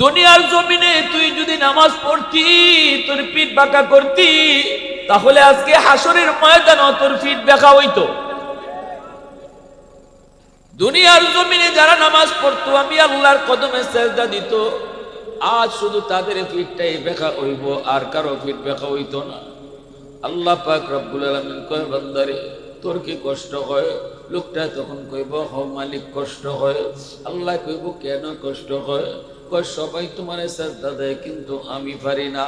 দুনিয়ার জমিনে তুই যদি নামাজ পড়তি, তোর পিঠ বাঁকা করতি, তাহলে আজকে হাসরের ময়দানে তোর পিঠ বাঁকা হইতো। দুনিয়ার জমিনে যারা নামাজ পড়তো, আমি আল্লাহর কদমে সেজদা দিত, আজ শুধু তাদের পিঠটাই বাঁকা হইব, আর কারো পিঠ বাঁকা হইতো না। আল্লাহ পাক রব্বুল আলামিন কয়, বান্দারে তোর কি কষ্ট হয়? লোকটা তখন কইব, হ মালিক কষ্ট হয়। আল্লাহ কইব, কেন কষ্ট হয়? কয়, সবাই তোমারে সাজদা দেয় কিন্তু আমি পারি না।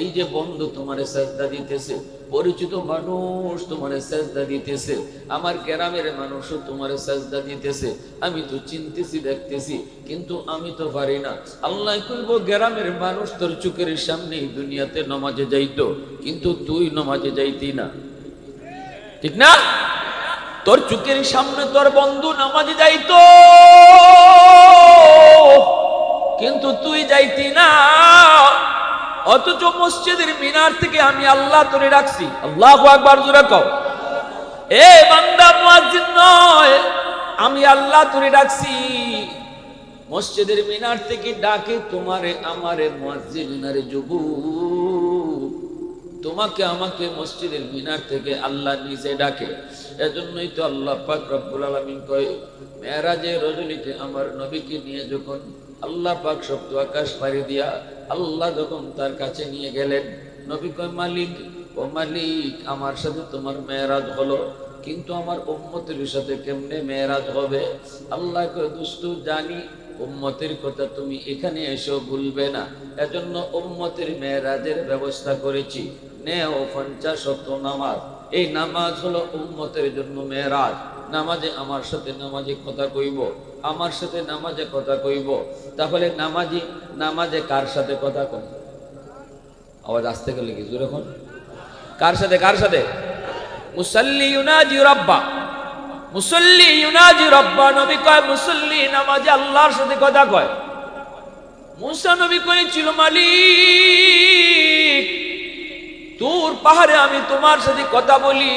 এই যে বন্ধু তোমারে সাজদা দিতেছে, পরিচিত মানুষ তোমারে সাজদা দিতেছে, আমার গ্রামের মানুষও তোমারে সাজদা দিতেছে, আমি তো চিনতেছি দেখতেছি, কিন্তু আমি তো পারি না। আল্লাহ কইব, গ্রামের মানুষ তোর চোখের সামনেই দুনিয়াতে নামাজে যাইতো, কিন্তু তুই নামাজে যাইতি না, ঠিক না? তোর চোখের সামনে তোর বন্ধু নামাজে যাইতো, কিন্তু তুই যাইতি না। অথচ মসজিদের মিনার থেকে আমি আল্লাহ তোরে রাখছি। আল্লাহু আকবার, জোরে কও। এ বান্দা, মুয়াজ্জিন নয়, আমি আল্লাহ তোরে রাখছি। মসজিদের মিনার থেকে ডাকে তোমারে আমারে, মুয়াজ্জিন আরে যুবক, তোমাকে আমাকে মসজিদের মিনার থেকে আল্লাহ নিজে ডাকে। এজন্যই তো আল্লাহ পাক রব্বুল আলামিন কয়, মেরাজে রজনীতে আমার নবীকে নিয়ে যখন আল্লাহ পাক সপ্ত আকাশ পাড়ি দিয়া আল্লাহ যখন তার কাছে নিয়ে গেলেন, নবী কয়, মালিক ও মালিক, আমার সাথে তোমার মেরাজ হলো, কিন্তু আমার উম্মতের সাথে কেমনে মেরাজ হবে? আল্লাহ কয়, দোস্ত জানি উম্মতের কথা তুমি এখানে এসেও ভুলবে না, এজন্য উম্মতের মেরাজের ব্যবস্থা করেছি। নেও 50 ওয়াক্ত নামাজ, এই নামাজ হলো উম্মতের জন্য মেরাজ। নামাজে আমার সাথে নামাজে কথা কইব, আমার সাথে নামাজে কথা কইব। তাহলে নামাজে কার সাথে কথা কই? আওয়াজ আসতে গেলে কি জোরে এখন? কার সাথে? কার সাথে? মুসাল্লি ইউনাজি রাব্বা, মুসাল্লি ইউনাজি রাব্বা। নবী কয়, মুসাল্লি নামাজে আল্লাহর সাথে কথা কয়। মুসা নবী কইছিল, মালিক তুর পাহাড়ে আমি তোমার সাথে কথা বলি,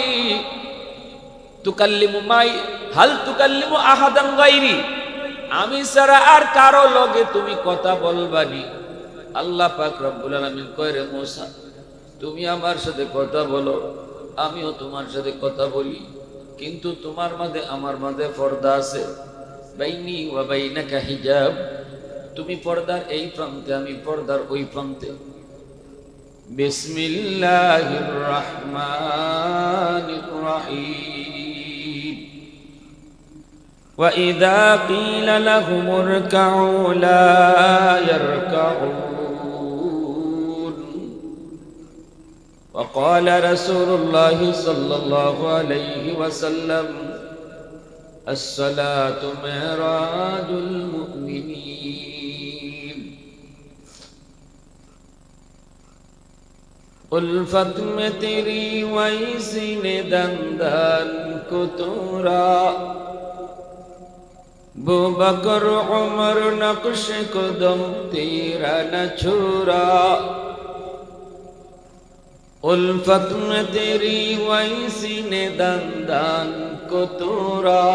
তুকাল্লিমু মাই হাল তুকাল্লিমু আহাদান গায়রি, আমি ছাড়া আর কারো লগে তুমি কথা বলবানি। আল্লাহ পাক রব্বুল আলামিন কয়, রে মুসা, তুমি আমার সাথে কথা বলো, আমিও তোমার সাথে কথা বলি, কিন্তু তোমার মাঝে আমার মাঝে পর্দা আছে, বাইনি ওয়া বাইনাকা হিজাব। তুমি পর্দার এই প্রান্তে, আমি পর্দার ওই প্রান্তে। বিসমিল্লাহির রহমানির রহিম। ওয়া ইযা ক্বিলা লাহুম ইরকাউ লা ইয়ারকাউন। ওয়া ক্বালা রাসূলুল্লাহি সাল্লাল্লাহু আলাইহি ওয়াসাল্লাম, আস-সালাতু মিরাজুল মুমিনিন। उल्फत में तेरी वैसी ने दंदन को तोरा, बू बकर उमर नक्श को दम तेरा न छोरा। उल्फत में तेरी वैसी ने दंदन को तोरा,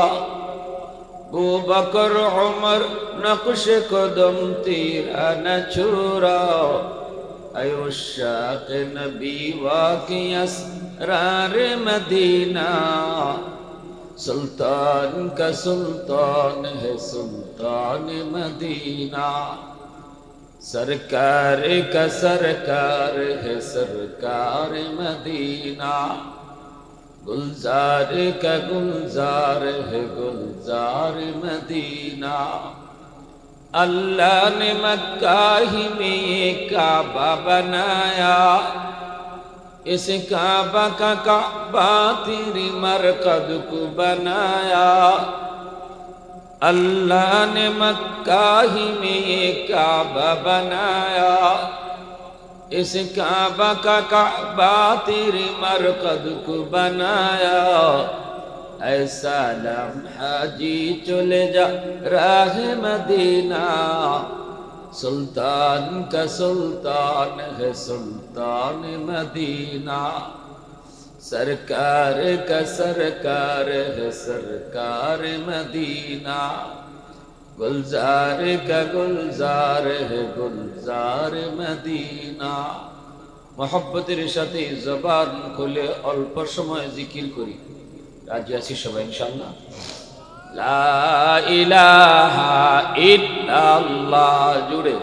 बू बकर उमर नक्श को दम तेरा न छोरा। अयुशाक नबी वाक़ी असरार मदीना, सुल्तान का सुल्तान है सुल्तान मदीना। सरकार का सरकार है सरकार मदीना, गुलजार का गुलजार है गुलजार मदीना। अल्लाह ने मक्का ही में ये काबा बनाया, इस काबा का काबा तेरी मरकद को बनाया। अल्लाह ने मक्का ही में ये काबा बनाया, इस काबा का काबा तेरी मरकद को बनाया। ऐसा लम्हा जी चले जा राह मदीना, सुल्तान का सुल्तान है सुल्तान मदीना। सरकार का सरकार है सरकार मदीना, गुलजार का गुलजार है गुलजार मदीना। मोहब्बतेर साथे जबान खुले अल्प समय जिकिर करी। राजी आছি সবাই ইনশাআল্লাহ। লা ইলাহা ইল্লাল্লাহ জুড়ে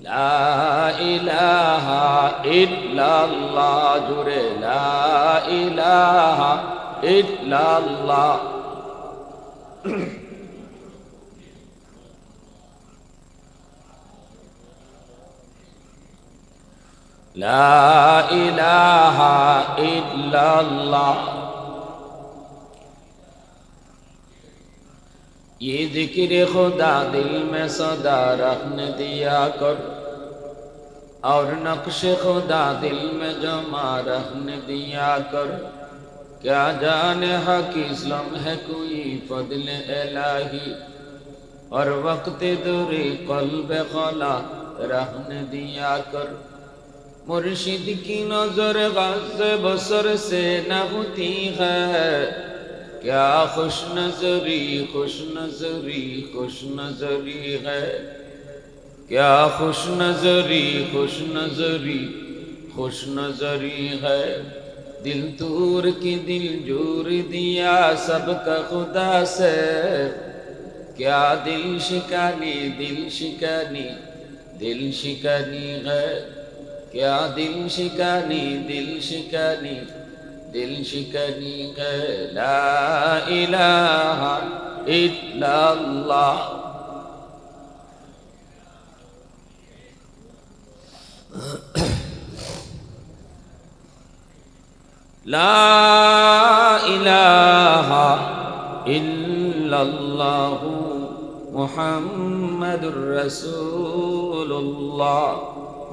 লা ইলাহা ইল্লাল্লাহ জুড়ে লা ইলাহা ইল্লাল্লাহ। লা ইলাহা ইল্লাল্লাহ। ये जिक्र खुदा दिल में सदा रखने दिया कर और नक्श खुदा दिल में जमा रखने दिया कर। क्या जाने हक इस्लाम है कोई फضل इलाही और वक्त दूरी कल्ब खला रखने दिया कर। मुर्शिद की नजर गाज़ बसर से न होती है। क्या खुश नजरी खुश नजरी खुश नजरी है। क्या खुश नजरी खुश नजरी खुश नजरी है। दिल दूर की दिल जोर दिया सबका खुदा से। क्या दिल शिकानी दिल शिकानी है। क्या दिल शिकानी दिल शिकनी है। ला इलाहा इल्लल्लाह। ला इलाहा इल्लल्लाह मुहम्मदुर रसूलुल्लाह।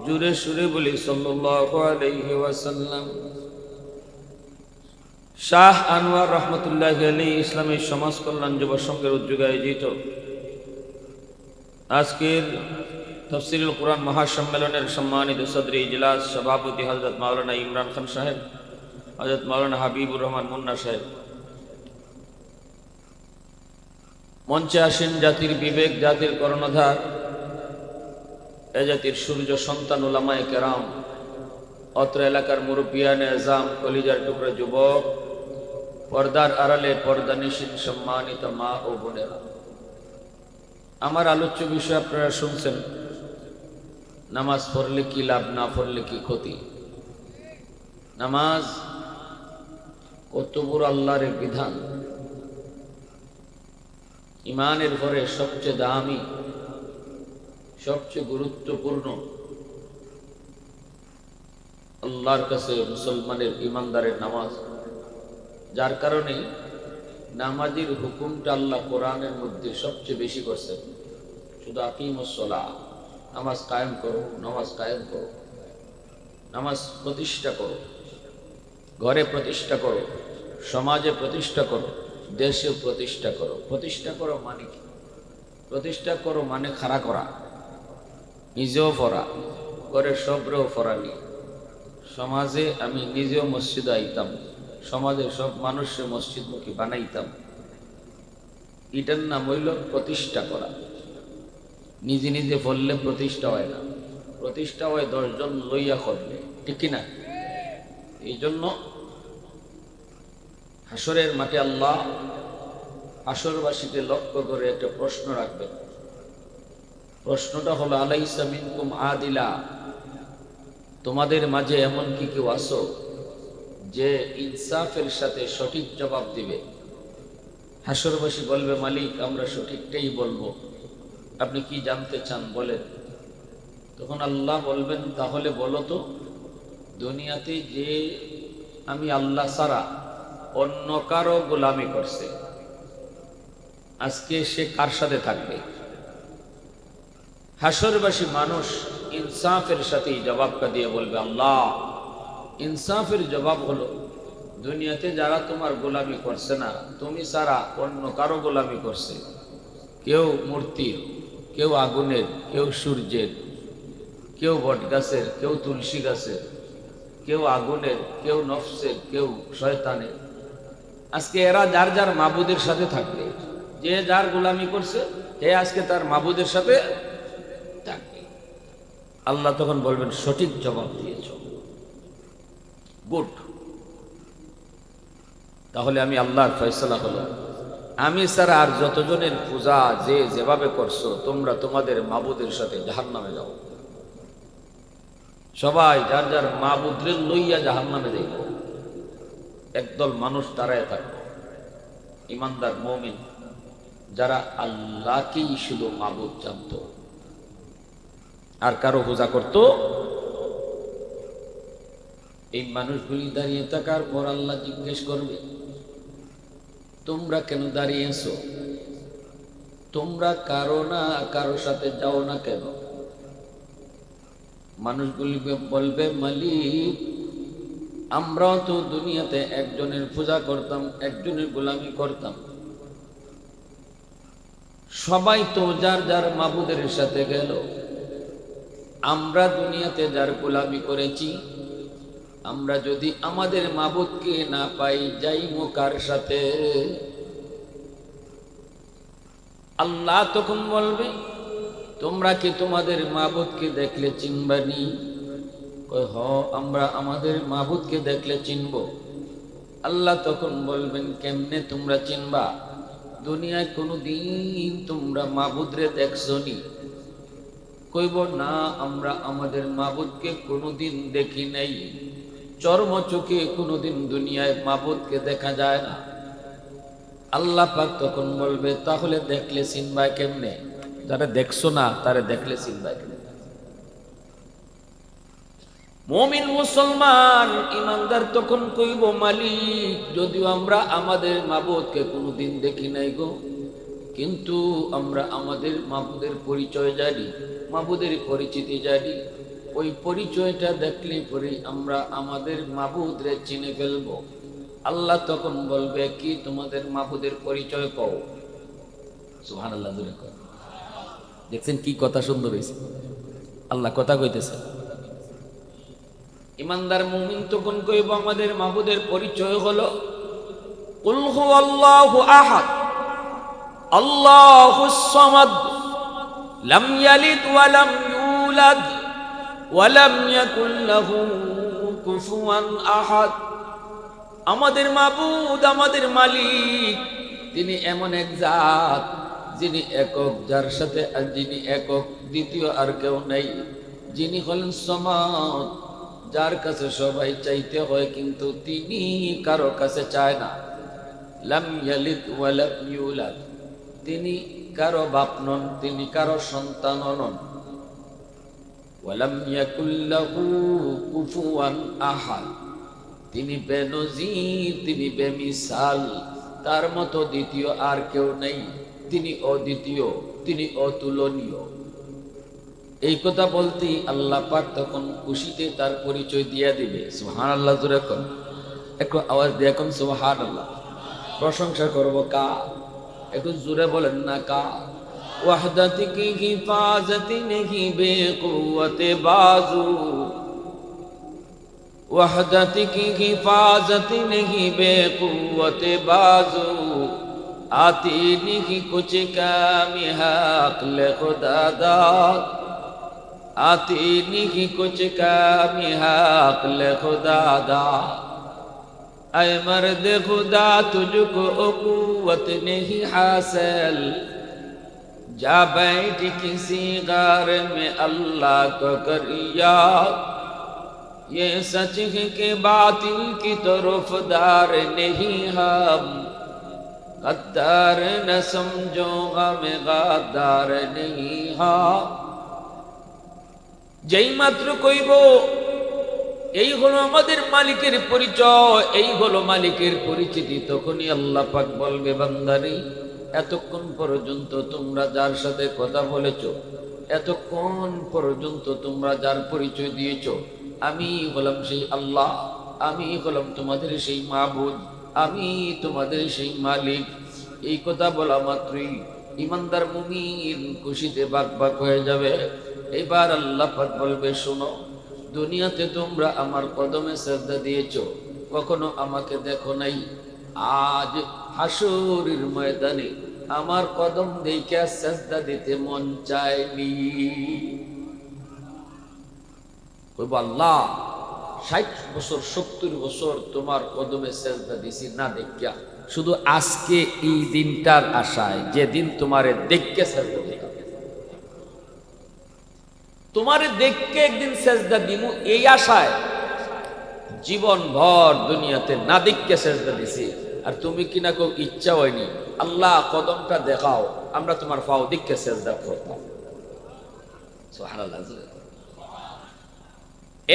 जुरे शुरे बोली सल्लल्लाहु अलैहि वसल्लम। শাহ আনোয়ার রহমতুল্লাহি আলাইহি ইসলামী সমাজ কল্যাণ যুব সংঘের উদ্যোগে আয়োজিত আজকের তাফসীরুল কুরআন মহাসম্মেলনের সম্মানিত সদরে ইজলাস সভাপতি হযরত মাওলানা ইমরান খান সাহেব, হযরত মাওলানা হাবিবুর রহমান মুন্না সাহেব, মঞ্চে আসেন জাতির বিবেক, জাতির কর্ণধার, এ জাতির সূর্য সন্তান উলামায়ে কেরাম, অত্র এলাকার মুরব্বিয়ানে আযম, কলিজার টুকরা যুবক, পর্দার আড়ালে পর্দানিশীন সম্মানিত মা ও বোনেরা। আমার আলোচ্য বিষয় আপনারা শুনছেন, নামাজ পড়লে কি লাভ, না পড়লে কি ক্ষতি। নামাজ কত বড় আল্লাহর বিধান। ইমানের পরে সবচেয়ে দামি, সবচেয়ে গুরুত্বপূর্ণ আল্লাহর কাছে মুসলমানের ইমানদারের নামাজ। যার কারণে নামাজের হুকুমটা আল্লাহ কোরআনের মধ্যে সবচেয়ে বেশি করছেন। শুধু আকিমুস সালাহ, নামাজ কায়েম করো, নামাজ কায়েম করো, নামাজ প্রতিষ্ঠা করো, ঘরে প্রতিষ্ঠা করো, সমাজে প্রতিষ্ঠা করো, দেশে প্রতিষ্ঠা করো। প্রতিষ্ঠা করো মানে কি? প্রতিষ্ঠা করো মানে খাড়া করা, নিজেও পড়া, ঘরে সবরেও পড়ানি। সমাজে আমি নিজেও মসজিদে আইতাম, সমাজে সব মানুষকে মসজিদমুখী বানাইতাম। এটার নাম হইল প্রতিষ্ঠা করা। নিজে নিজে বললে প্রতিষ্ঠা হয় না, প্রতিষ্ঠা হয় 10 জন লইয়া করলে, ঠিক কিনা? এই জন্য হাসরের মাঠে আল্লাহ হাসরবাসীকে লক্ষ্য করে একটা প্রশ্ন রাখবেন। প্রশ্নটা হলো, আলাইসা মিনকুম আদিলা, তোমাদের মাঝে এমন কি কেউ আছো যে ইনসাফের সাথে সঠিক জবাব দিবে? হাসরবাসী বলবে, মালিক আমরা সঠিকটাই বলবো, আপনি কি জানতে চান বলেন। তখন আল্লাহ বলবেন, তাহলে বলো তো, দুনিয়াতে যে আমি আল্লাহ ছাড়া অন্য কারো গোলামি করছে, আজকে সে কার সাথে থাকবে? হাসরবাসী মানুষ ইনসাফের সাথেই জবাবটা দিয়ে বলবে, আল্লাহ ইনসাফের জবাব হলো, দুনিয়াতে যারা তোমার গোলামি করছে না, তুমি ছাড়া অন্য কারো গোলামি করছে। কেউ মূর্তির, কেউ আগুনের, কেউ সূর্যের, কেউ বট গাছের, কেউ তুলসী গাছের, কেউ আগুনের, কেউ নফসের, কেউ শয়তানের। আজকে এরা যার যার মাবুদের সাথে থাকবে, যে যার গোলামি করছে হে আজকে তার মাবুদের সাথে থাকবে। আল্লাহ তখন বলবেন সঠিক জবাব দিয়েছ, গুড। তাহলে আমি আল্লাহর ফয়সালা হলো, আমি স্যার আর যতজনের পূজা যে যেভাবে করছো তোমরা তোমাদের মাবুদের সাথে জাহান্নামে যাও। সবাই যার যার মাবুদরে লইয়া জাহান্নামে যাইব। একদল মানুষ দাঁড়ায় থাকবে, ইমানদার মুমিন যারা আল্লাহকেই শুধু মাবুদ জানত আর কারো পূজা করত। এই মানুষগুলি দাঁড়িয়ে থাকার পর আল্লাহ জিজ্ঞেস করবে, তোমরা কেন দাঁড়িয়েছো? তোমরা কারো না কারো সাথে যাও না কেন? মানুষগুলি বলবে, মালিক আমরাও তো দুনিয়াতে একজনের পূজা করতাম, একজনের গোলামি করতাম, সবাই তো যার যার মাবুদের সাথে গেল, আমরা দুনিয়াতে যার গোলামি করেছি, আমরা যদি আমাদের মাবুদকে না পাই যাইমু কার সাথে? আল্লাহ তখন বলবে, তোমরা কি তোমাদের মাবুদকে দেখলে চিনবানি? কয় হ, আমরা আমাদের মাবুদকে দেখলে চিনব। আল্লাহ তখন বলবেন, কেমনে তোমরা চিনবা? দুনিয়ায় কোনোদিন তোমরা মাবুদরে দেখছনি? কইব না, আমরা আমাদের মাবুদকে কোনোদিন দেখি নাই, চর্ম চোখে কোনোদিন দুনিয়ায় মাবুদকে দেখা যায় না। আল্লাহ পাক তখন বলবে, তাহলে দেখলে চিনবা কেমনে? যারা দেখছো না তারা দেখলে চিনবা কেমনে? মুমিন মুসলমান ইমানদার তখন কইব, মালিক যদিও আমরা আমাদের মাবুদকে কোনোদিন দেখি নাই গো, কিন্তু আমরা আমাদের মাবুদের পরিচয় জানি, মাবুদের পরিচিতি জানি। ওই পরিচয়টা দেখলে পরে আমরা আমাদের মাবুদরে চিনে ফেলবো। আল্লাহ তখন বলবে, কি তোমাদের মাবুদের পরিচয় কও? সুবহানাল্লাহ, জোরে কও। দেখছেন কি কথা সুন্দর হয়েছে, আল্লাহ কথা কইতেছে। ইমানদার মুমিন তখন কইব, আমাদের মাবুদের পরিচয় হলো কুল হুয়াল্লাহু আহাদ আল্লাহুস সামাদ লাম ইয়ালিদ ওয়া লাম ইউলাদ ওয়া লাম ইয়াকুল লাহু কুফুয়ান আহাদ। আমাদের মাবুদ, আমাদের মালিক, তিনি এমন এক জাত যিনি একক, যার সাথে যিনি একক, দ্বিতীয় আর কেউ নাই। যিনি হলেন সমাদ, যার কাছে সবাই চাইতে হয় কিন্তু তিনি কারো কাছে চায় না। লাম ইয়ালিদ ওয়া লাম ইউলাদ, তিনি কারো বাপ নন, তিনি কারো সন্তান নন। ওয়া লাম ইয়াকুল লাহু কুফুয়ান আহাদ, তিনি বেনজির, তিনি বেমিসাল, তার মতো দ্বিতীয় আর কেউ নেই। তিনি অদ্বিতীয়, তিনি অতুলনীয়। এই কথা বলতেই আল্লাহ পাক তখন খুশিতে তার পরিচয় দিয়ে দিবে। সুবহানাল্লাহ, জোরে কোন, একটু আওয়াজ দিয়ে কোন সুবহানাল্লাহ। প্রশংসা করব কার? একটু জোরে বলেন না কার? ওয়াহদাতি কি হিফাজতি নেহি বেকুওয়াতে বাজু, वहदत की हिफाजत नहीं बेकुव्वत बाजू, आती नहीं कुछ कामी हक़ खुदा दाद, आती नहीं कुछ कामी हक़ खुदा दाद। ऐ मर्द खुदा तुझको कुव्वत नहीं हासिल, जा बैठ किसी गार में अल्लाह को कर याद। ये सच है कि बातिल की तरफदार नहीं हम, गद्दार न समझो गम गद्दार नहीं हम। যেই মাত্র কইব এই হলো আমাদের মালিকের পরিচয়, এই হলো মালিকের পরিচিতি, তখনই আল্লাহ পাক বলবে, বান্দারে এতক্ষণ পর্যন্ত তোমরা যার সাথে কথা বলেছো, এতক্ষণ পর্যন্ত তোমরা যার পরিচয় দিয়েছো, আমি হলাম সেই আল্লাহ, আমি হলাম তোমাদের সেই মাবুদ, আমি তোমাদের সেই মালিক। এই কথা বলা মাত্রই ইমানদার মুমিন খুশিতে বাক বাক হয়ে যাবে। এবার আল্লাহ পাক বলবে, শোনো, দুনিয়াতে তোমরা আমার কদমে সেজদা দিয়েছো, কখনো আমাকে দেখো নাই। আজ হাসুরের ময়দানে আমার কদম দেখে সেজদা দিতে মন চায়নি। কইব আল্লাহ 60 বছর 70 বছর তোমার কদমে সেজদা দিছি না দেখিয়া, শুধু আজকে এই দিনটার আশায়, যেদিন তোমারে দেখকে সেজদা দিতাম, তোমারে দেখকে একদিন সেজদা দিমু এই আশায় জীবন ভর দুনিয়াতে না দেখকে সেজদা দিছি। আর তুমি কিনা কেউ ইচ্ছা হয়নি আল্লাহ কদমটা দেখাও, আমরা তোমার পাও দেখকে সেজদা করতাম। সুবহানাল্লাহ।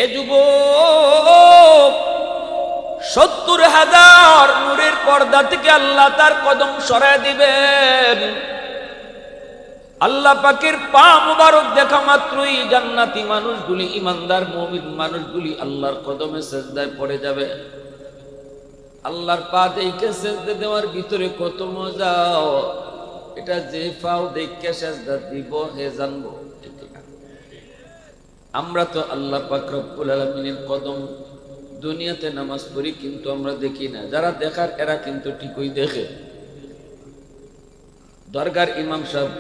এ যুবক 70,000 নূরের পর্দা থেকে আল্লাহ তার কদম সরায় দিবেন। আল্লাহ পাকের পা মুবারক দেখা মাত্রই জান্নাতি মানুষগুলি, ইমানদার মুমিন মানুষগুলি আল্লাহর কদমে সেজদায় পড়ে যাবে। আল্লাহর পা দেখে সেজদা দেওয়ার ভিতরে কত মজা, এটা যে পাও দেখে সেজদা দিব হে জানবো। আমরা তো আল্লাহ পাক রব্বুল আলামিনের কদম দুনিয়াতে নামাজ পড়ি, কিন্তু আমরা দেখি না। যারা দেখার এরা কিন্তু ঠিকই দেখে। দরগার ইমাম সাহেব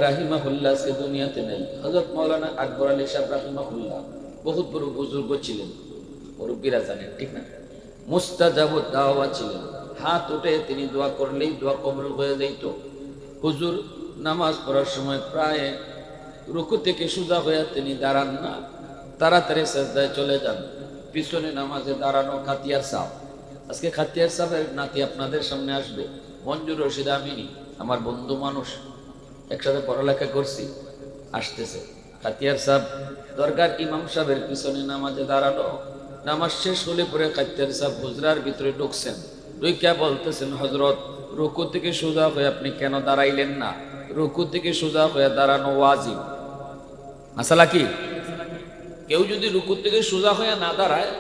রাহিমাহুল্লাহ আজকে দুনিয়াতে নেই। হযরত মাওলানা আকবর আলী সাহেব রাহিমাহুল্লাহ বহুত বড় বুজুর্গ ছিলেন, মুরব্বীরা জানেন ঠিক না। মুস্তাজাবুদ দাওয়া ছিলেন, হাত উঠে তিনি দোয়া করলেই দোয়া কবুল হয়ে যেত। হুজুর নামাজ পড়ার সময় প্রায় রুকু থেকে সোজা হয়ে তিনি দাঁড়ান না, তাড়াতাড়ি সেজদায় চলে যান। পিছনে নামাজে দাঁড়ানো খাতিয়ার সাহেব, আজকে খাতিয়ার সাহেবের নাতি আপনাদের সামনে আসবে, মঞ্জুর রশিদ আমিনী, আমার বন্ধু মানুষ, একসাথে পড়ালেখা করছি, আসতেছে। খাতিয়ার সাহেব দরগার ইমাম সাহেবের পিছনে নামাজে দাঁড়ানো। নামাজ শেষ হলে পরে খাতিয়ার সাহেব হুজরার ভিতরে ঢুকছেন, ঢুইকা বলতেছেন হযরত রুকু থেকে সোজা হয়ে আপনি কেন দাঁড়াইলেন না? রুকু থেকে সোজা হয়ে দাঁড়ানো ওয়াজিব। মাসালা কি? কেউ যদি রুকু থেকে সোজা হয়ে না দাঁড়ায়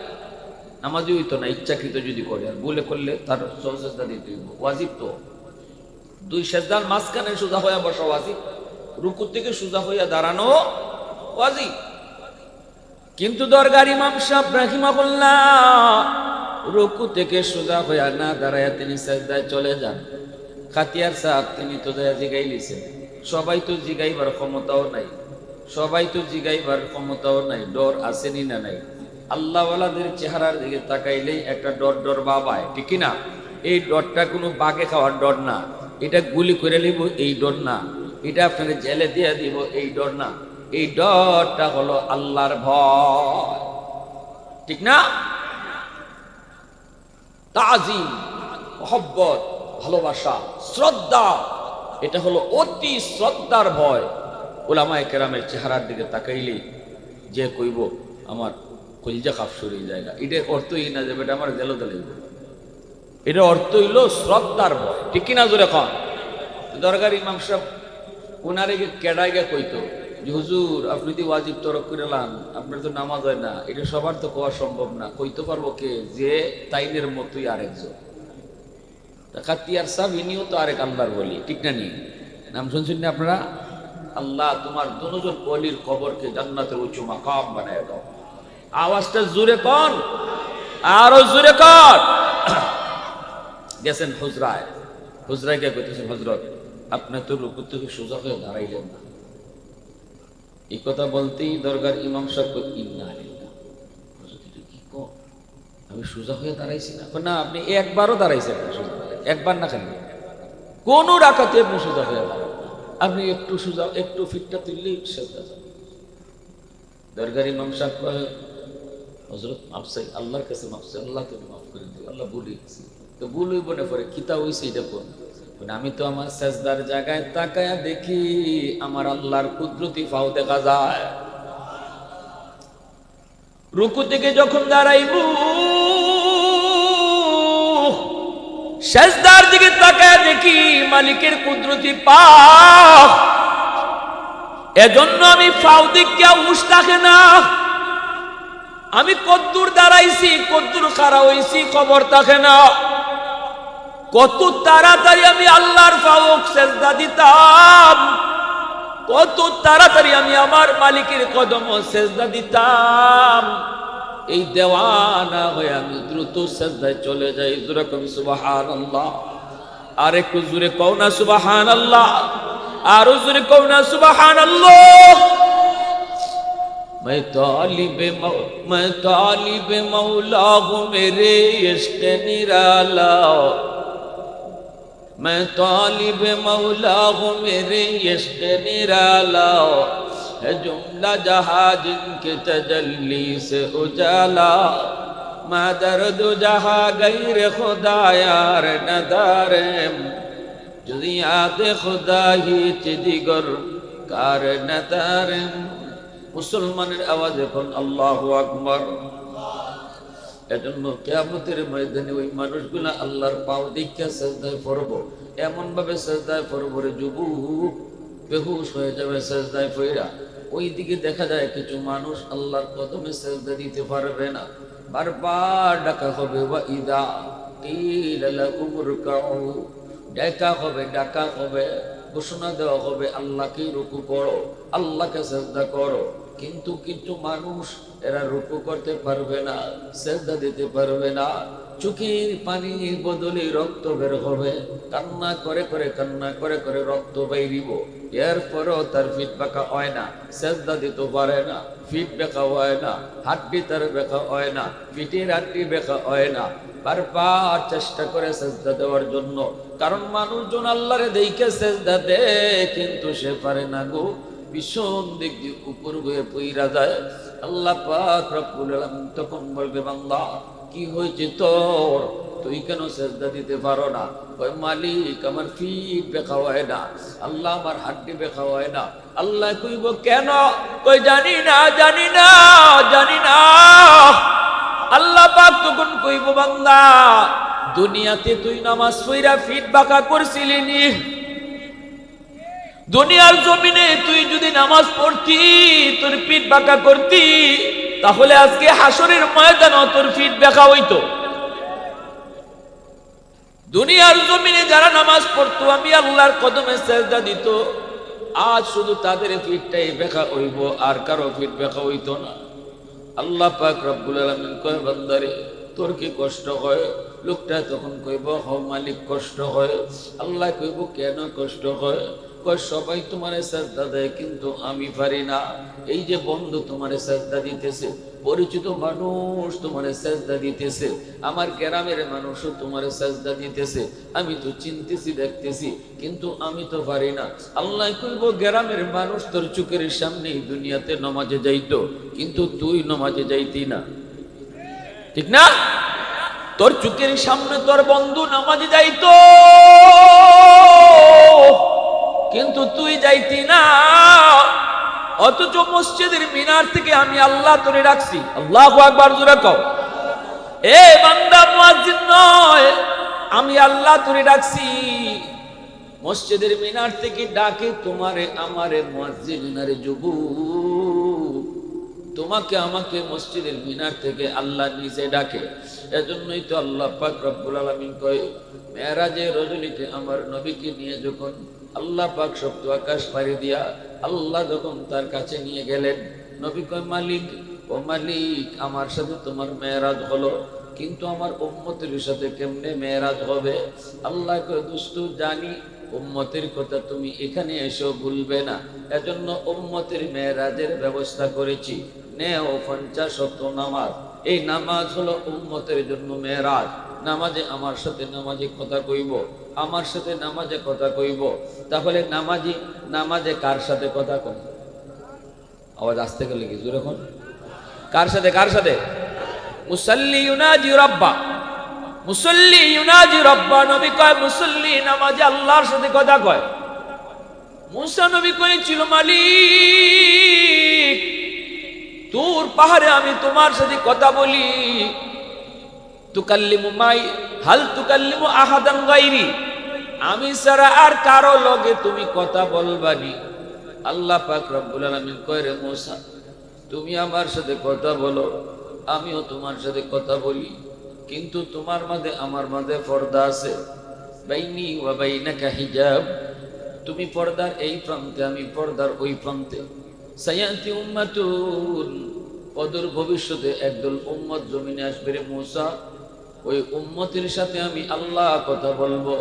নামাজই হইতো না, ইচ্ছাকৃত যদি করে, আর ভুলে করলে তার সেজদা দিতে হইব। ওয়াজিব তো দুই সেজদার মাঝখানে সোজা হয়ে বসা ওয়াজিব, রুকু থেকে সোজা হয়ে দাঁড়ানো ওয়াজিব। কিন্তু দরগার ইমাম সাহেব রাহিমাহুল্লাহ রুকু থেকে সোজা হয়ে না দাঁড়ায় তিনি সেজদায় চলে যান। খাতিয়ার সাহেব তিনি তো জিগাই লিছেন, সবাই তো জিগাইবার ক্ষমতাও নাই, সবাই তো জিগাইবার ক্ষমতাও নাই, ডর আসেনি না নাই? আল্লাহওয়ালাদের চেহারার দিকে তাকাইলেই একটা ডর ডর বাবায়, ঠিক না? এই ডরটা কোনো বাগে খাওয়ার ডর না, এটা গুলি করে নিব এই ডর না, এটা আপনাকে জেলে দিয়ে দিব এই ডর না, এই ডরটা হলো আল্লাহর ভয়, ঠিক না? তাজিম, মহব্বত, ভালোবাসা, শ্রদ্ধা, এটা হলো অতি শ্রদ্ধার ভয়। উলামায়ে কেরামের চেহারার দিকে তাকাইলেই যে কইব আমার কলিজা কাফসুরি জায়গা, এটার অর্থই না যে বেটা আমার জেলো দিলে, এটা অর্থ হইল শ্রদ্ধার ভয়, ঠিক কিনা জোরে কন? দরগার ইমাম সাহেব ওনারে কেডায় গে কইতো যে হুজুর আপনি তো ওয়াজিব তরক করে লান, আপনার তো নামাজ হয় না, এটা সবার তো কোয়া সম্ভব না। কইতে পারবো কে? যে তাইনের মতোই আরেকজন। খাতিয়ার সাহেব ইনিও তো আরেক আল্লাহর ওলি, ঠিক না? নি নাম শুনছেন না আপনারা? আল্লাহ তোমার দুজন ওলির কবরকে জান্নাতের উঁচু মাকাম বানায় দাও। আওয়াজটা জোরে কন, আরো জোরে কন। গেছেন হুজরায়, হুজরায় কে কইতেছেন হযরত আপনি তো রুকু থেকে সোজা হয়ে দাঁড়াইলেন না। এই কথা বলতেই দরগার ইমাম সাহেব ইন্না লিল্লাহ, কি কো আমি সোজা হয়ে দাঁড়াইছি না? না আপনি একবারও দাঁড়াইছেন না, একবার না, খালি কোন রাকাতে আপনি সোজা হয়ে দাঁড়ান, আপনি একটু সোজা একটু ফিটটা তুললেই সেজদা যান। দরগার ইমাম সাহেব হযরত মাফ চাই, আল্লাহর কাছে মাফ চাই, আল্লাহ তুমি মাফ করে দিও, আল্লাহ ভুল হয়েছি। তো ভুল হইব না পরে কিতা হইছে এটা কোন? আমি তো আমার সেজদার জায়গায় তাকায়া দেখি আমার আল্লাহর কুদরতি ফাও দেখা যায়। রুকু থেকে যখন দাঁড়াইব সেজদার দিকে তাকায়া দেখি মালিকের কুদরতি পাও, এজন্য আমি ফাও দিকে উস থাকে না। আমি কদ্দুর দাঁড়াইছি, কদ্দুর খাড়া হইছি খবর থাকে না। কত তাড়াতাড়ি আমি আল্লাহর ফাওক সেজদা দিতাম, কত তাড়াতাড়ি আমি আমার মালিকের কদম সেজদা দিতাম। এই দেওয়ানা হয়ে আমি দ্রুত সেজদায় চলে যাই। যেরকম সুবহানাল্লাহ। আর একটু জোরে কও না সুবহানাল্লাহ, আরো জোরে কও না সুবহানাল্লাহ। मैं तालिब मौला हूँ मेरे इश्क निराला, मैं तालिब मौला हूँ मेरे इश्क निराला, है जुमला जहाँ जिनके तजल्ली से उजाला, मैं दर्द जहाँ गैर खुदा यार नदारेम, जो याद खुदा ही चिदिगर कार नदारेम। মুসলমানের আওয়াজ এখন আল্লাহু আকবার। এজন্য কিয়ামতের ময়দানে ওই মানুষগুলা আল্লাহর পাও দেখা সিজদায় পড়ব, এমন ভাবে সিজদায় পড়ব রে যুবক বেহুশ হয়ে যাবে সিজদায় পড়া। ওই দিকে দেখা যায় কিছু মানুষ আল্লাহর কদমে সিজদা দিতে পারবে না, বারবার ডাকা হবে ওয়া ইদা কিলা লাকুম রুকউ, ডাকা হবে ঘোষণা দেওয়া হবে আল্লাহকে রুকু করো, আল্লাহকে সিজদা করো। কিন্তু কিছু মানুষ এরা রুকু করতে পারবে না, সিজদা দিতে পারবে না, চোখের পানির বদলে রক্ত বের হবে, কান্না করে করে রক্ত বাইরিব। এরপরও তার ফিট বাঁকা হয় না, সিজদা দিতে পারে না, ফিট বেঁকা হয় না, হাড্ডি তার বেঁকা হয় না, ফিটের হাড্ডি বেঁকা হয় না, বারবার চেষ্টা করে সিজদা দেওয়ার জন্য। কারণ মানুষজন আল্লাহরে দেখে সিজদা দেয় কিন্তু সে পারে না গো, ভীষণ দিক দিয়ে উপর হয়ে পইরা যায়। আল্লাহ পাক রব্বুল আলামিন তখন বলবে বান্দা কি হয়েছে তোর, তুই কেন সিজদা দিতে পারো না? ওই মালিক আমার ফিট বেঁকা হয় না, আল্লাহ আমার হাড্ডি বেঁকা হয় না। আল্লাহ কইব কেন? কই জানি না। আল্লাহ পাক তখন কইব বান্দা দুনিয়াতে তুই নামাজ পড়া ফিট বাঁকা করছিলি নি? দুনিয়ার জমিনে তুই যদি নামাজ পড়তি তোর পিঠ বাঁকা করতি, তাহলে আজকে হাসরের ময়দানে তোর পিঠ বাঁকা হইতো। দুনিয়ার জমিনে যারা নামাজ পড়তো আমি আল্লাহর কদমে সিজদা দিত, আজ শুধু তাদের পিঠটাই বাঁকা হইব, আর কারো পিঠ বাঁকা হইতো না। আল্লাহ পাক রব্বুল আলামিন কয় বান্দারে তোর কি কষ্ট হয়? লোকটা তখন কইব হ মালিক কষ্ট হয়। আল্লাহ কইব কেন কষ্ট হয়? কয় সবাই তোমারে সিজদা দেয় কিন্তু আমি পারি না। এই যে বন্ধু তোমারে সিজদা দিতেছে, পরিচিত মানুষ তোমারে সিজদা দিতেছে, আমার গ্রামের মানুষও তোমারে সিজদা দিতেছে, আমি তো চিনতেছি দেখতেছি কিন্তু আমি তো পারি না। আল্লাহ কইব গ্রামের মানুষ তোর চোখের সামনেই দুনিয়াতে নামাজে যাইতো কিন্তু তুই নামাজে যাইতি না, ঠিক না? তোর চোখের সামনে তোর বন্ধু নামাজে যাইতো কিন্তু তুই যাইতি না। অথচ মসজিদের মিনার থেকে আমি আল্লাহ তোরে রাখছি। আল্লাহু আকবার জোরে কও। এ বান্দা মুয়াজ্জিন নয়, আমি আল্লাহ তোরে রাখছি। মসজিদের মিনার থেকে ডাকে তোমারে আমারে মুয়াজ্জিনারে যুবক, তোমাকে আমাকে মসজিদের মিনার থেকে আল্লাহ নিজে ডাকে। এজন্যই তো আল্লাহ পাক রব্বুল আলামিন কয় মেরাজে রজনীতে আমার নবীকে নিয়ে যখন আল্লাহ পাক সপ্ত আকাশ পাড়ি দিয়া আল্লাহ যখন তার কাছে নিয়ে গেলেন, নবী কয় মালিক ও মালিক আমার সাথে তোমার মেরাজ হলো কিন্তু আমার উম্মতের সাথে কেমনে মেরাজ হবে? আল্লাহ কয় দুষ্টু জানি উম্মতের কথা তুমি এখানে এসেও ভুলবে না, এজন্য উম্মতের মেরাজের ব্যবস্থা করেছি। নেও 50 ওয়াক্ত নামাজ, এই নামাজ হলো উম্মতের জন্য মেরাজ। নামাজে আমার সাথে নামাজে কথা কইব, আমার সাথে নামাজে কথা কইব। তাহলে নামাজে কার সাথে কথা কই? আওয়াজ আসতে গেলে কি জোরে এখন? কার সাথে? মুসাল্লি ইউনাজি রাব্বা, মুসাল্লি ইউনাজি রাব্বা। নবী কয় মুসাল্লি নামাজে আল্লাহর সাথে কথা কয়। মুসা নবী কইছিল মালিক তুর পাহাড়ে আমি তোমার সাথে কথা বলি, তুকাল্লিমু মাই হাল তুকাল্লিমু আহাদান গায়রি, আমি ছাড়া আর কারো লগে তুমি কথা বলবানি। আল্লাহ পাক রব্বুল আলামিন কয় রে মুসা তুমি আমার সাথে কথা বলো, আমিও তোমার সাথে কথা বলি, কিন্তু তোমার মাঝে আমার মাঝে পর্দা আছে, বাইনি ওয়া বাইনাকা হিজাব, তুমি পর্দার এই প্রান্তে, আমি পর্দার ওই প্রান্তে। সায়াতি উম্মাতুন, অদূর ভবিষ্যতে একদল উম্মত জমিনে আসবে রে মূসা, ওই উম্মতের সাথে আমি আল্লাহ কথা বলবো।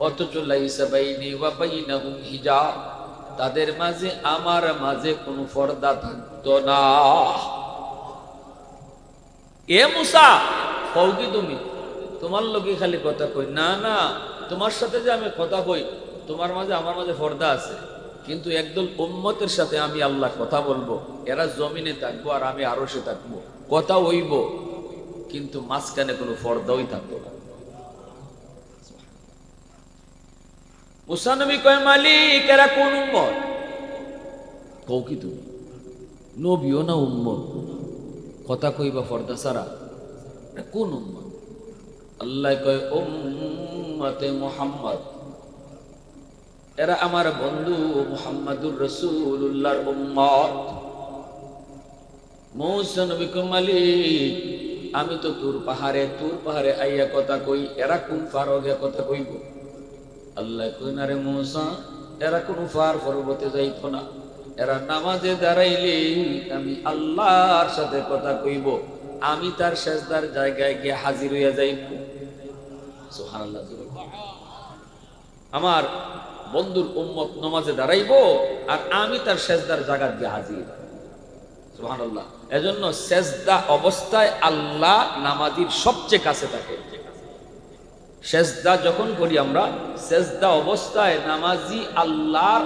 অথচ লাইসা বাইনি ওয়া বাইনাহুম হিজাব, তাদের মাঝে আমার মাঝে কোনো পর্দা থাকতো না। এ মূসা, কও কি তুমি তোমার লোকে খালি কথা কই? না না, তোমার সাথে যে আমি কথা কই, তোমার মাঝে আমার মাঝে পর্দা আছে, কিন্তু একদল উম্মতের সাথে আমি আল্লাহ কথা বলবো। এরা জমিনে থাকবো আর আমি আরশে থাকবো, কথা হইব, কিন্তু মাঝখানে কোনো পর্দাই থাকতো না। মুসা নবী কয়, মালিক এরা কোন উম্মত? কও কি তুমি নবীও না উম্মত, কথা কইবা পর্দা ছাড়া, কোন উম্মত? আল্লাহ কয়, উম্মতে মুহাম্মদ, এরা আমার বন্ধু মুহাম্মাদুর রাসূলুল্লাহর উম্মত। মূসা নবী কয়, মালিক আমি তো তুর পাহাড়ে আইয়া কথা কই, এরা কোন ফারগে কথা কইব? আল্লাহ কয়, না রে মূসা, এরা কোন ফার পর্বতে যাইত না, এরা নামাজে দাঁড়াইলে আমি আল্লাহর সাথে কথা কইব, আমি তার সেজদার জায়গায় গিয়ে হাজির হইয়া যাইব। সুবহানাল্লাহ। আমার বন্ধুর উম্মত নামাজে দাঁড়াইবো আর আমি তার সেজদার জায়গা গিয়ে হাজির। সুবহানাল্লাহ। এজন্য সেজদা অবস্থায় আল্লাহ নামাজির সবচেয়ে কাছে থাকে। সেজদা যখন করি আমরা, সেজদা অবস্থায় নামাজি আল্লাহর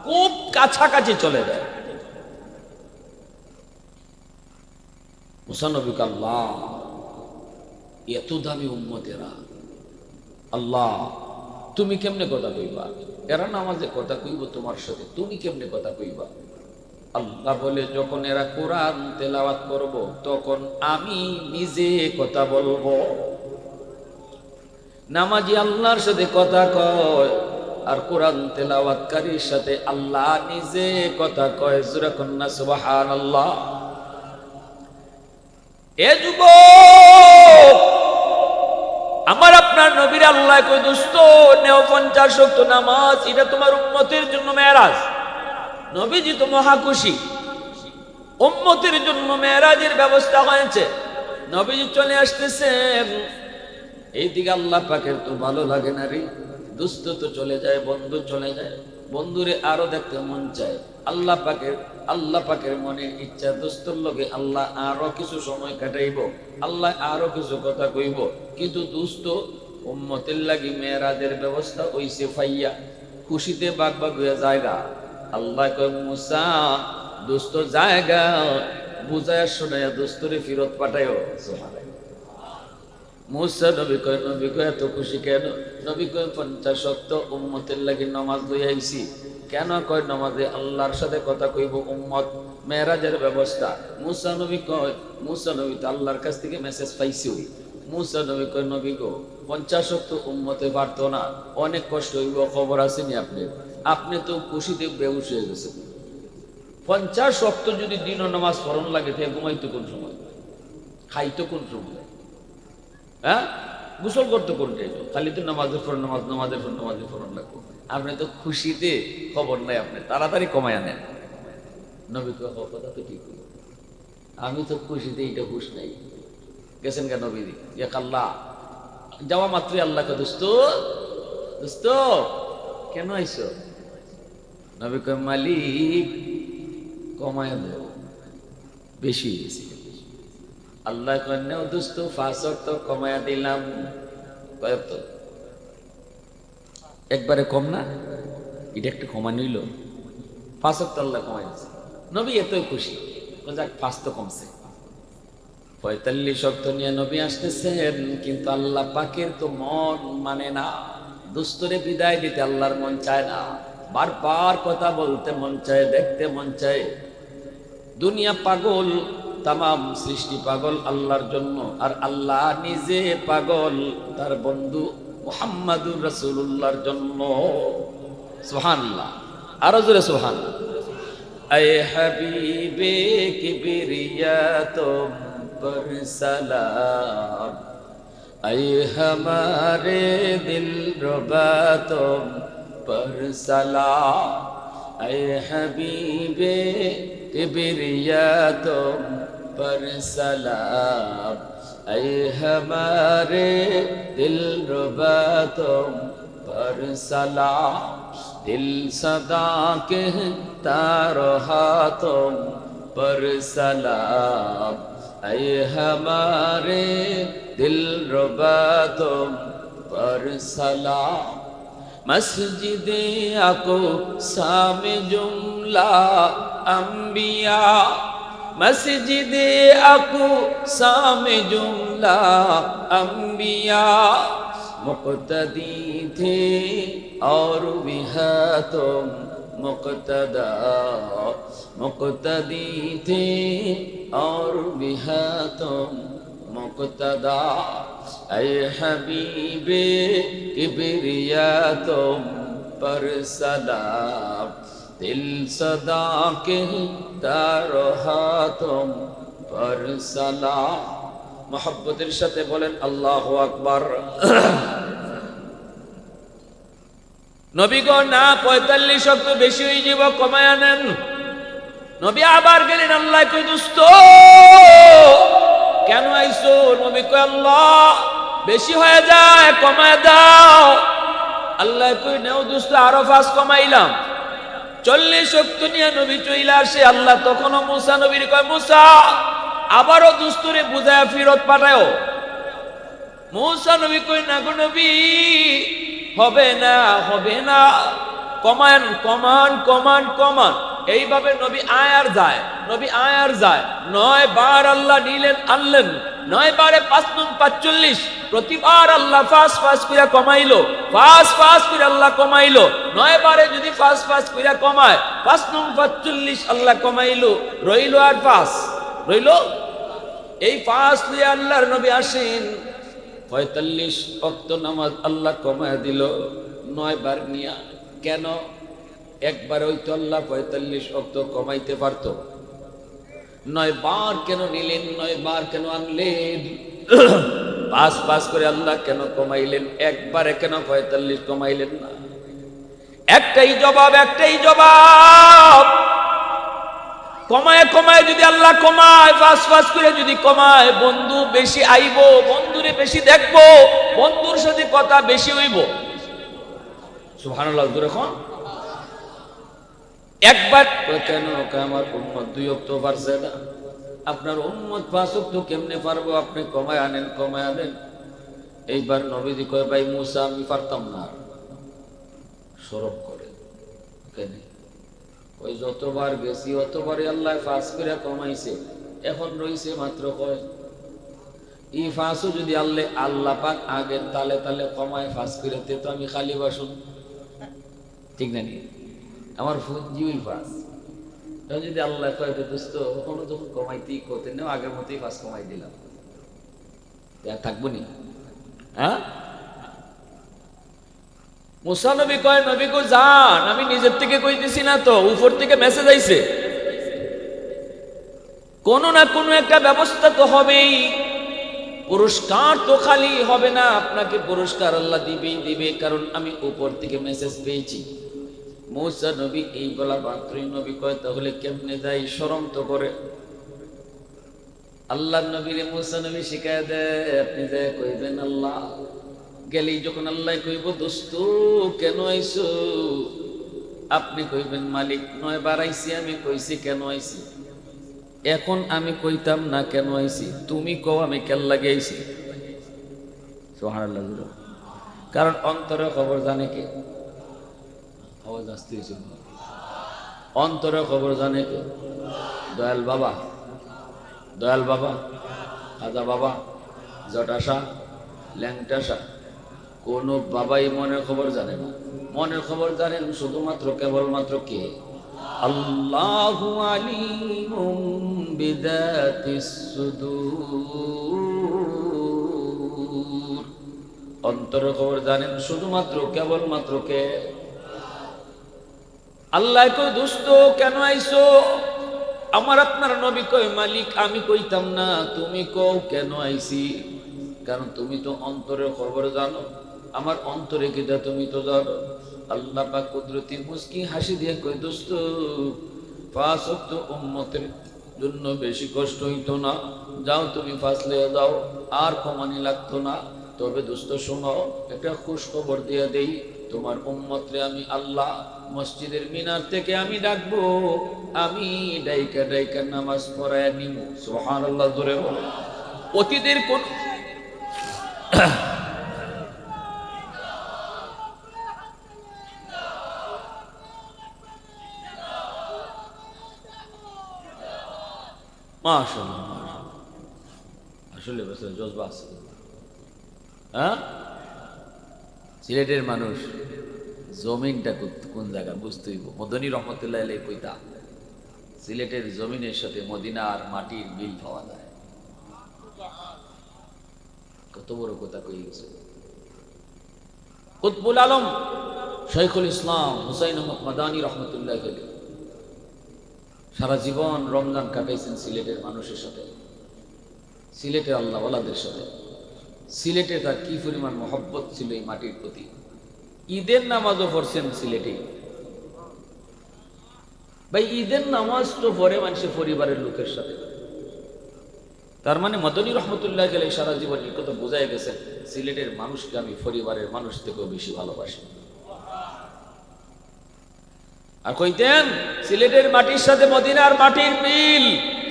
খুব কাছাকাছি চলে যায়। মুসা নবী কয়, আল্লাহ এত দামি উম্মতেরা, আল্লাহ তুমি কেমনে কথা কইবা? এরা নামাজে কথা কইব তোমার সাথে, তুমি কেমনে কথা কইবা? আল্লাহ বলে, যখন এরা কোরআন তেলাওয়াত করব তখন আমি নিজে কথা বলবো। নামাজি আল্লাহর সাথে কথা কয় আর কোরআন তেলাওয়াতকারীর সাথে আল্লাহ নিজে কথা কয়। সূরা কন্যা, সুবহানাল্লাহ। এ যুবক, আমার আপনার নবীর আল্লাহ কই, দোস্ত নেও 50 ওয়াক্ত নামাজ, এটা তোমার উম্মতের জন্য মেরাজ। নবীজি তো মহা খুশি, উম্মতের জন্য মেরাজের ব্যবস্থা হয়েছে। নবীজি চলে আসতেছেন, এইদিকে আল্লাহ পাকের তো ভালো লাগে না রে, দোস্ত তো চলে যায়, বন্ধু চলে যায়, বন্ধুরে আরো দেখতে মন চায়। আল্লাহ পাকের মনে ইচ্ছা, দোস্তর লগে আল্লাহ আরো কিছু সময় কাটাইব, আল্লাহ আরো কিছু কথা কইব, কিন্তু দোস্ত উম্মতের লাগি মেরাজের ব্যবস্থা হইছে ফাইয়া, খুশিতে বাগবাগ হইয়া জায়গা। আল্লাহ কয়, মুসা দোস্ত জায়গা বুঝায় শোনায়া দোস্তরে ফিরত পাঠায়ও। মুসা নবী কয়, এত খুশি কেন? নবী কয়, 50 ওয়াক্ত উম্মতের লাগি নামাজ লই আইছি। কেন? কয়, নামাজে আল্লাহর সাথে কথা কইব উম্মত, মেরাজের ব্যবস্থা। মুসা নবী কয়, মুসা নবী তো আল্লাহর কাছ থেকে মেসেজ পাইছি। মুসা নবী কয়, নবী গো 50 ওয়াক্ত উম্মতে পারতো না, অনেক কষ্ট হইব, খবর আসেনি আপনি তো খুশিতে বেহুশ হয়ে গেছেন। 50 ওয়াক্ত যদি দিন নামাজ পড়ন লাগে, তাহলে ঘুমাইতো কোন সময়, খাইতো কোন সময়, হ্যাঁ গোসল করতে কোন টাইমে? খালি তো নামাজের পর নামাজের ফরন লাগবো। আপনি তো খুশিতে খবর নাই, আপনি তাড়াতাড়ি কমায় আনেন। নবী কয়, কথা তো ঠিক, আমি তো খুশিতে এইটা হুশ নাই। গেছেন কেন নবী? এক আল্লাহ যাওয়া মাত্রই আল্লাহকে, দোস্ত কেন আইছো? নবী কয়, মালিক কমায় দেও, বেশি হয়েছে। আল্লাহ কয়, নেও দোস্ত 5 ওয়াক্ত কমায়া দিলাম। কয়তো একবারে কম না, এটা একটা কমা নিল, 5 ওয়াক্ত আল্লাহ কমাই দিচ্ছে। নবী এতই খুশি, যাক 5 তো কমছে। 45 ওয়াক্ত নিয়ে নবী আসতেছেন, কিন্তু আল্লাহ পাকের তো মন মানে না, দোস্তরে বিদায় দিতে আল্লাহর মন চায় না। বারবার কথা বলতে মন চায়, দেখতে মন চায়। দুনিয়া পাগল, তামাম সৃষ্টি পাগল আল্লাহর জন্য, আর আল্লাহ নিজে পাগল তার বন্ধু মুহাম্মাদুর রাসূলুল্লাহর জন্য। সুবহানাল্লাহ, আরো জোরে সুবহানাল্লাহ। আয়ে হাবিবে কিবরিয়া তুম पर सलाम, आए हमारे दिल रुबा तुम पर सलाम ऐ हबीबे किबरिया तुम पर सलाम ऐ हमारे दिलरुबा तुम पर सलाम दिल सदा कहता रहा तुम पर सलाम ऐ हमारे दिलरुबा तुम पर सलाम मस्जिदे अक़सा में जुमला अंबिया मस्जिदे अक़सा में जुमला अंबिया मुक़्तदी थे और भी है तुम मुक़्तदा मुक़्तदी थे और भी है तुम मुक़्तदा ऐ हबीबे किबरिया तुम पर सलाम दिल सदा कहता रहा तुम पर सलाम मोहब्बतेर साथे बोलेन अल्लाहु আকবার নবী গো না 45 শব্দ বেশি হয়ে যাব কমায়া নেন নবী আবার গেলেন আল্লাহ কই দোস্ত কেন আইছো নবী কই আল্লাহ বেশি হয়ে যায় কমায় দাও আল্লাহ কই নাও দোস্ত আরো ফাস কমাইলাম 40 শক্ত নিয়ে নবী চইলা আসে আল্লাহ তখনও মুসা নবীর কয় মুসা আবারো দুস্তুরে বুঝায়া ফিরত পাঠাও মুসা নবী কই না গো নবী হবে না কমান কমান কমান কমান এইভাবে নবী আয়ার যায় 9 বার আল্লাহ নিলেন আনলেন 9 বারে 5 × 45 প্রতিবার আল্লাহ ফাস ফাস কইরা কমাইলো ফাস ফাস কইরা আল্লাহ কমাইলো 9 বারে যদি ফাস ফাস কইরা কমায় 5 × 45 আল্লাহ কমাইলো রইলো আর ফাস রইলো এই ফাস লিয়ে আল্লাহর নবী আসেন 45 ওয়াক্ত নামাজ আল্লাহ কমায় দিল 9 বার নিয়া কেন একবার হয়তো আল্লাহ 45 ওয়াক্ত কমাইতে পারতো 9 বার কেন নিলেন 9 বার কেন আনলেন পাঁচ পাঁচ করে আল্লাহ কেন কমাইলেন একবারে কেন 45 কমাইলেন না একটাই জবাব কমায় কমায় যদি আল্লাহ কমায় ফাস ফাস করে যদি কমায় বন্ধু বেশি আইবো বন্ধুরে বেশি দেখবো বন্ধুর সাথে কথা বেশি হইব সুবহানাল্লাহ যখন একবার কেন আমার উম্মত 2 ওয়াক্ত পারছে না আপনার উম্মত 5 ওয়াক্ত কেমনে পারবো আপনি কমায় আনেন এইবার নবীজি কয় ভাই মুসা আমি পারতাম না শরম করে কেন ওই যতবার গেছি অতবারই আল্লাহ ফাঁস করে কমাইছে এখন রইছে মাত্র কয় এই ফাঁসও যদি আল্লাহ পাক আগের তালে তালে কমায় ফাঁস করে তো আমি খালি বাসন ঠিক না নি আমার ফুঞ্জিউল ফাঁস যদি আল্লাহ কয় দোস্ত কখনো যখন কমাইতেই করতেন না আগের মতোই ফাঁস কমাই দিলাম থাকবো নি হ্যাঁ মুসা নবী কয় নবী গো যান আমি নিজের থেকে কইতেছি না তো উপর থেকে মেসেজ আইছে কোন না কোন একটা ব্যবস্থা তো হবেই পুরস্কার তো খালি হবে না আপনাকে পুরস্কার আল্লাহ দিবে কারণ আমি উপর থেকে মেসেজ পেয়েছি মুসা নবী এই বলা মাত্রই নবী কয় তাহলে কেমনে যাই শরম তো করে আল্লাহর নবীরে মুসা নবী শিখায় দেয় আপনি যে কইবেন আল্লাহ গেলেই যখন আল্লাহ কইব দোস্ত কেন আইছো আপনি কইবেন মালিক 9 বার আইছি আমি কইছি কেন আইছি এখন আমি কইতাম না কেন আইছি তুমি কও আমি কেন লাগে আইছি সুবহানাল্লাহ কারণ অন্তরে খবর জানে কে আওয়াজ আসতে হইছে অন্তরে খবর জানে কে দয়াল বাবা খাজা বাবা জটাশা ল্যাংটাশা কোন বাবাই মনের খবর জানে না মনের খবর জানেন শুধুমাত্র কেবলমাত্র কে আল্লাহু আলিমুম বিদাতিস সুদূর অন্তরের খবর জানেন শুধুমাত্র কেবলমাত্র কে আল্লাহ কই দোস্ত কেন আইছো আমার আপনার নবী কই মালিক আমি কইতাম না তুমি কও কেন আইছি কারণ তুমি তো অন্তরের খবর জানো আমার অন্তরে কিটা তুমি তো জানো। আল্লাহ পাক কুদরতি মুস্কি হাসি দিয়ে কই দোস্ত, 5 ওয়াক্ত উম্মতের জন্য বেশি কষ্ট হইতো না, যাও তুমি ফাসলে যাও, আর কমানি লাগতো না। তবে দোস্ত শোনো, একটা খুশ খবর দিয়ে দেই, তোমার উম্মতরে আমি আল্লাহ মসজিদের মিনার থেকে আমি ডাকবো, আমি ডাইকা ডাইকা নামাজ পড়ায় নিব। সুবহানাল্লাহ, জোরে বলো। অতীতের কোন মাশাআল্লাহ, আসলে বছর জজবা আছে। হ্যাঁ, সিলেটের মানুষ জমিনটা কোন জায়গা বুঝতে হইব। মদনী রহমতুল্লাহ আলাইহি কইতা, সিলেটের জমিনের সাথে মদিনার মাটির মিল পাওয়া যায়। কত বড় কথা কই গেছে। কুতবুল আলম শৈখুল ইসলাম হুসাইন আহমদ মাদানী রহমতুল্লাহ আলাইহি সারা জীবন রমজান কাটাইছেন সিলেটের মানুষের সাথে, সিলেটের আল্লাহওয়ালাদের সাথে। সিলেটে তার কি পরিমাণ মহব্বত ছিল এই মাটির প্রতি। ঈদের নামাজও পড়ছেন সিলেটে। ভাই, ঈদের নামাজ তো পড়ে মানুষের পরিবারের লোকের সাথে। তার মানে মদনী রহমতুল্লাহ আলাইহি সারা জীবন এই কথা বোঝাই গেছেন, সিলেটের মানুষকে আমি পরিবারের মানুষ থেকেও বেশি ভালোবাসি। আর কইতেন, সিলেটের মাটির সাথে মদিনার মাটির মিল,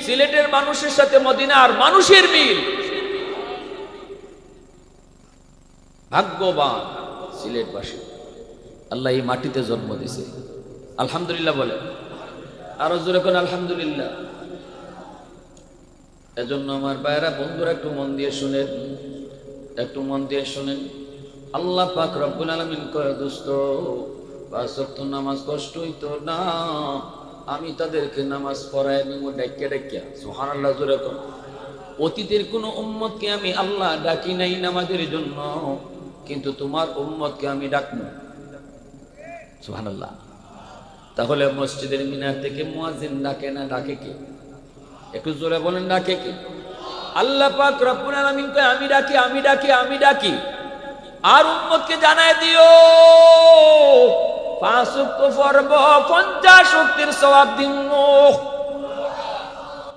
সিলেটের মানুষের সাথে মদিনার মানুষের মিল। ভাগ্যবান সিলেটবাসী, আল্লাহ এই মাটিতে জন্ম দিছে। আলহামদুলিল্লাহ বলে, আরো জোরে কোন আলহামদুলিল্লাহ। এজন্য আমার ভাইরা বন্ধুরা একটু মন দিয়ে শুনেন, একটু মন দিয়ে শুনেন। আল্লাহ পাক রব্বুল আলামিন কয়, দোস্ত 5 ওয়াক্ত নামাজ কষ্ট হইতো না, আমি তাদেরকে নামাজ পড়ায় নিব ডাইকা ডাইকা। সুবহানাল্লাহ, জোরে কোন। অতীতের কোন উম্মতকে আমি আল্লাহ ডাকি নাই নামাজের জন্য, কিন্তু তোমার উম্মতকে আমি ডাকবো। সুবহানাল্লাহ। তাহলে মসজিদের মিনার থেকে মুয়াজ্জিন ডাকে না, ডাকে কে? একটু জোরে বলেন, ডাকে কে? আল্লাহ পাক রব্বুল আলামিন কয়, আমি ডাকি, আমি ডাকি, আমি ডাকি। আর উম্মতকে জানায় দিও 5 ওয়াক্ত পড়ব, 50 ওয়াক্তের সওয়াব দিব।